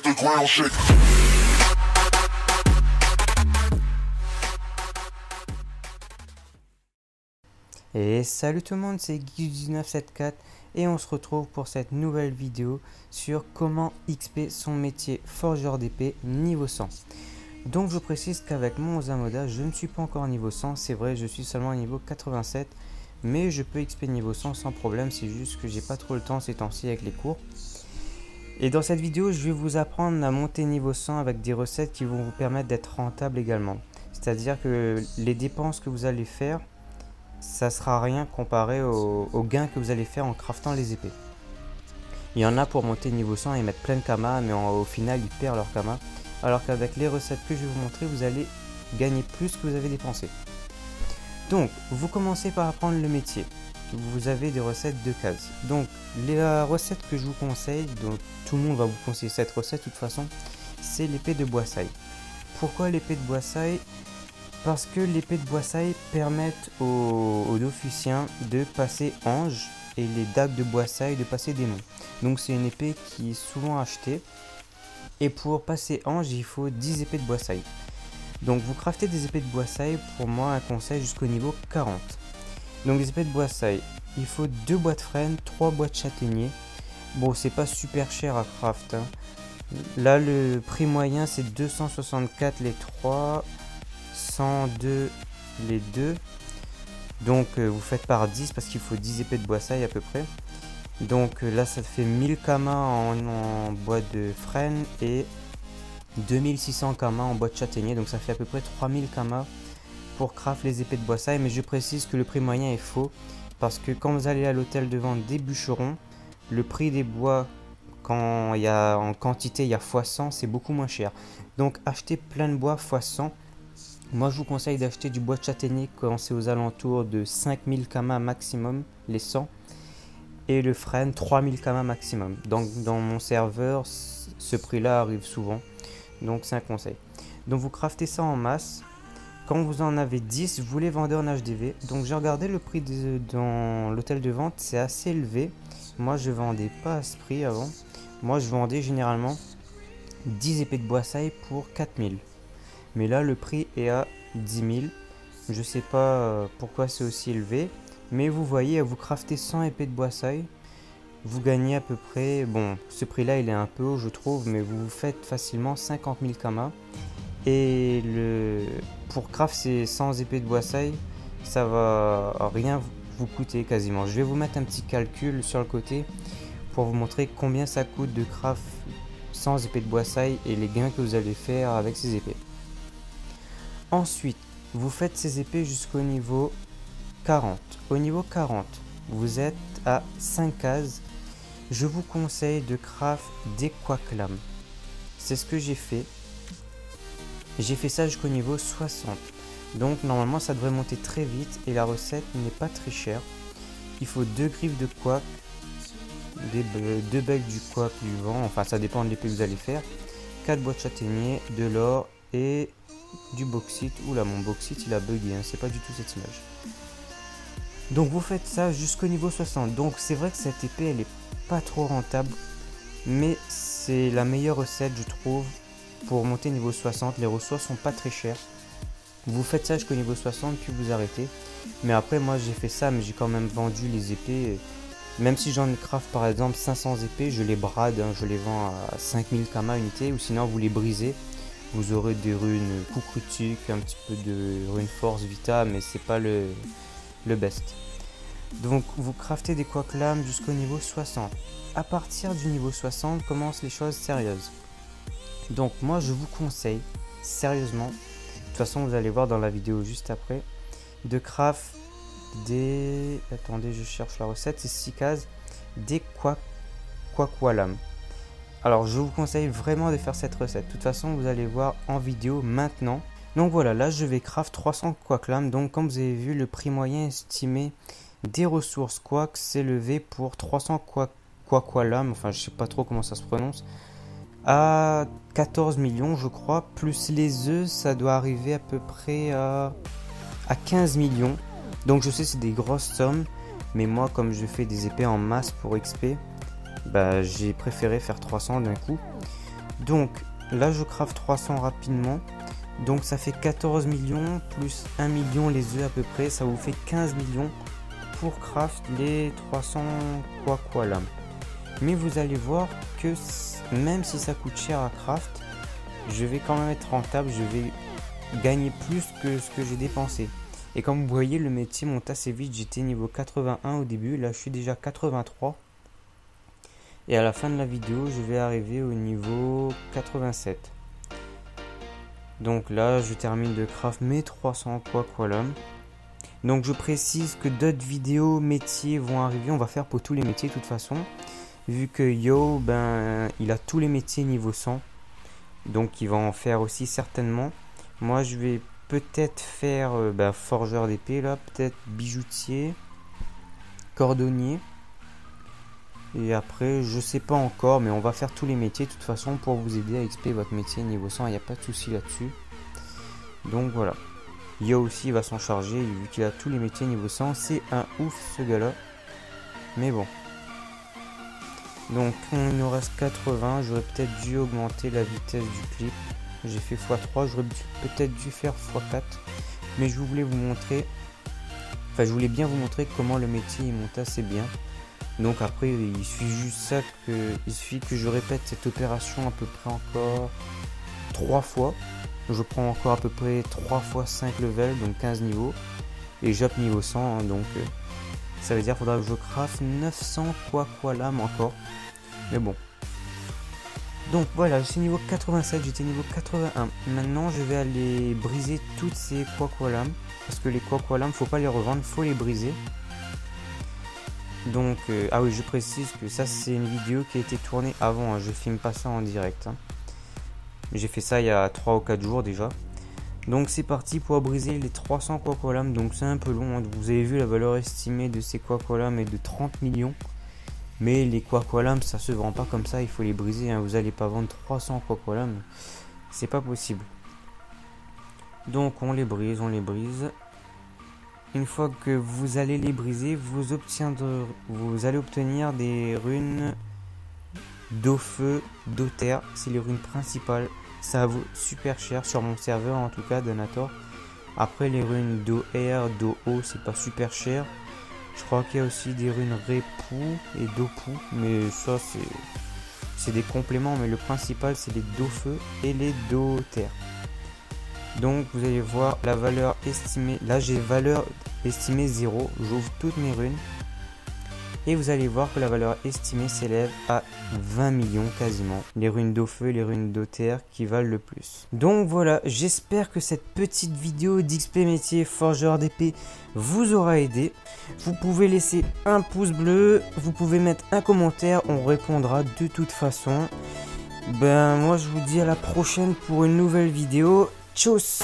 the ground shake. Et salut tout le monde, c'est Guy1974 et on se retrouve pour cette nouvelle vidéo sur comment XP son métier forgeur d'épée niveau 100. Donc je précise qu'avec mon Osamoda, je ne suis pas encore niveau 100, c'est vrai, je suis seulement niveau 87, mais je peux XP niveau 100 sans problème, c'est juste que j'ai pas trop le temps ces temps-ci avec les cours. Et dans cette vidéo, je vais vous apprendre à monter niveau 100 avec des recettes qui vont vous permettre d'être rentable également. C'est-à-dire que les dépenses que vous allez faire, ça sera rien comparé aux gains que vous allez faire en craftant les épées. Il y en a pour monter niveau 100 et mettre plein de kamas, mais au final ils perdent leur kamas. Alors qu'avec les recettes que je vais vous montrer, vous allez gagner plus que vous avez dépensé. Donc, vous commencez par apprendre le métier. Vous avez des recettes de cases. Donc, les recettes que je vous conseille, donc tout le monde va vous conseiller cette recette de toute façon, c'est l'épée de Boissaille. Pourquoi l'épée de Boissaille ? Parce que l'épée de Boissaille permettent aux Dofusciens de passer ange et les dagues de Boissaille de passer démon. Donc c'est une épée qui est souvent achetée. Et pour passer ange, il faut 10 épées de Boissaille. Donc vous craftez des épées de Boissaille, pour moi un conseil jusqu'au niveau 40. Donc les épées de Boissaille, il faut 2 boîtes frênes, 3 boîtes châtaigniers. Bon, c'est pas super cher à craft, hein. Là le prix moyen c'est 264 les 3. 102 les 2, donc vous faites par 10 parce qu'il faut 10 épées de Boissaille à peu près. Donc là ça fait 1000 kamas en boîte de frêne et 2600 kamas en boîte châtaignier, donc ça fait à peu près 3000 kamas pour craft les épées de Boissaille. Mais je précise que le prix moyen est faux parce que quand vous allez à l'hôtel de vente des bûcherons, le prix des bois quand il y a en quantité, il y a x100, c'est beaucoup moins cher. Donc achetez plein de bois x100. Moi je vous conseille d'acheter du bois de châtaignier quand c'est aux alentours de 5000 kamas maximum, les 100. Et le frêne 3000 kamas maximum. Donc dans mon serveur, ce prix là arrive souvent. Donc c'est un conseil. Donc vous craftez ça en masse. Quand vous en avez 10, vous les vendez en HDV. Donc j'ai regardé le prix dans l'hôtel de vente, c'est assez élevé. Moi je vendais pas à ce prix avant. Moi je vendais généralement 10 épées de Boissaille pour 4000. Mais là le prix est à 10 000. Je sais pas pourquoi c'est aussi élevé. Mais vous voyez, vous craftez 100 épées de Boissaille. Vous gagnez à peu près, bon ce prix là il est un peu haut je trouve, mais vous faites facilement 50 000 kamas. Et pour craft ces 100 épées de Boissaille, ça va rien vous coûter quasiment. Je vais vous mettre un petit calcul sur le côté pour vous montrer combien ça coûte de craft 100 épées de Boissaille et les gains que vous allez faire avec ces épées. Ensuite, vous faites ces épées jusqu'au niveau 40. Au niveau 40, vous êtes à 5 cases. Je vous conseille de craft des quacklames. C'est ce que j'ai fait. J'ai fait ça jusqu'au niveau 60. Donc normalement ça devrait monter très vite et la recette n'est pas très chère. Il faut 2 griffes de quack, 2 becs du quack du vent, enfin ça dépend de l'épée que vous allez faire, 4 boîtes châtaigniers, de l'or et du bauxite. Oula, mon bauxite il a bugué, hein, c'est pas du tout cette image. Donc vous faites ça jusqu'au niveau 60. Donc c'est vrai que cette épée elle est pas trop rentable, mais c'est la meilleure recette je trouve pour monter niveau 60. Les ressources sont pas très chères. Vous faites ça jusqu'au niveau 60 puis vous arrêtez. Mais après moi j'ai fait ça, mais j'ai quand même vendu les épées. Même si j'en craft par exemple 500 épées, je les brade, hein, je les vends à 5000 kamas unité, ou sinon vous les brisez. Vous aurez des runes Kukrutük, un petit peu de runes force vita, mais c'est pas le best. Donc vous craftez des quacklames jusqu'au niveau 60. À partir du niveau 60 commencent les choses sérieuses. Donc moi je vous conseille sérieusement, de toute façon vous allez voir dans la vidéo juste après, de craft des... Attendez, je cherche la recette, c'est 6 cases, des quacklames. Alors je vous conseille vraiment de faire cette recette. De toute façon vous allez voir en vidéo maintenant. Donc voilà, là je vais craft 300 quacklames. Donc comme vous avez vu, le prix moyen estimé des ressources quack s'est élevé pour 300 quacklames, enfin je sais pas trop comment ça se prononce, à 14 millions je crois. Plus les œufs, ça doit arriver à peu près à 15 millions. Donc je sais c'est des grosses sommes, mais moi comme je fais des épées en masse pour XP, bah, j'ai préféré faire 300 d'un coup. Donc là je craft 300 rapidement. Donc ça fait 14 millions plus 1 million les œufs à peu près. Ça vous fait 15 millions pour craft les 300 quoi là. Mais vous allez voir que même si ça coûte cher à craft, je vais quand même être rentable. Je vais gagner plus que ce que j'ai dépensé. Et comme vous voyez, le métier monte assez vite. J'étais niveau 81 au début. Là je suis déjà 83. Et à la fin de la vidéo, je vais arriver au niveau 87. Donc là, je termine de craft mes 300 quoi là. Donc je précise que d'autres vidéos métiers vont arriver. On va faire pour tous les métiers de toute façon. Vu que Yo, ben, il a tous les métiers niveau 100. Donc il va en faire aussi certainement. Moi, je vais peut-être faire forgeur d'épée là. Peut-être bijoutier, cordonnier. Et après, je sais pas encore, mais on va faire tous les métiers de toute façon pour vous aider à XP votre métier niveau 100. Il n'y a pas de souci là-dessus. Donc voilà. Yo aussi va s'en charger, vu qu'il a tous les métiers niveau 100. C'est un ouf ce gars-là. Mais bon. Donc on nous reste 80. J'aurais peut-être dû augmenter la vitesse du clip. J'ai fait x3. J'aurais peut-être dû faire x4. Mais je voulais vous montrer. Enfin, je voulais bien vous montrer comment le métier il monte assez bien. Donc après il suffit juste ça il suffit que je répète cette opération à peu près encore 3 fois. Je prends encore à peu près 3 fois 5 levels, donc 15 niveaux. Et j'up niveau 100, hein, donc ça veut dire qu'il faudra que je craft 900 quoi lame encore. Mais bon. Donc voilà, je suis niveau 87, j'étais niveau 81. Maintenant je vais aller briser toutes ces quoi lames. Parce que les quoi lames, faut pas les revendre, faut les briser. Donc, ah oui, je précise que ça c'est une vidéo qui a été tournée avant, hein, je filme pas ça en direct. Hein. J'ai fait ça il y a 3 ou 4 jours déjà. Donc c'est parti pour briser les 300 quoi lames. Donc c'est un peu long, hein. Vous avez vu la valeur estimée de ces quoi lames est de 30 millions. Mais les quoi lames ça se vend pas comme ça, il faut les briser. Hein. Vous allez pas vendre 300 quoi lames, c'est pas possible. Donc on les brise, on les brise. Une fois que vous allez les briser, vous allez obtenir des runes d'eau feu, d'eau terre. C'est les runes principales. Ça vaut super cher sur mon serveur en tout cas, Donator. Après les runes d'eau air, d'eau eau, c'est pas super cher. Je crois qu'il y a aussi des runes répou et d'eau pou. Mais ça c'est des compléments. Mais le principal c'est les d'eau feu et les d'eau terre. Donc vous allez voir la valeur estimée. Là j'ai valeur estimée 0. J'ouvre toutes mes runes. Et vous allez voir que la valeur estimée s'élève à 20 millions quasiment. Les runes d'eau feu et les runes d'eau terre qui valent le plus. Donc voilà, j'espère que cette petite vidéo d'XP métier forgeur d'épée vous aura aidé. Vous pouvez laisser un pouce bleu. Vous pouvez mettre un commentaire. On répondra de toute façon. Ben moi je vous dis à la prochaine pour une nouvelle vidéo. Tchuss!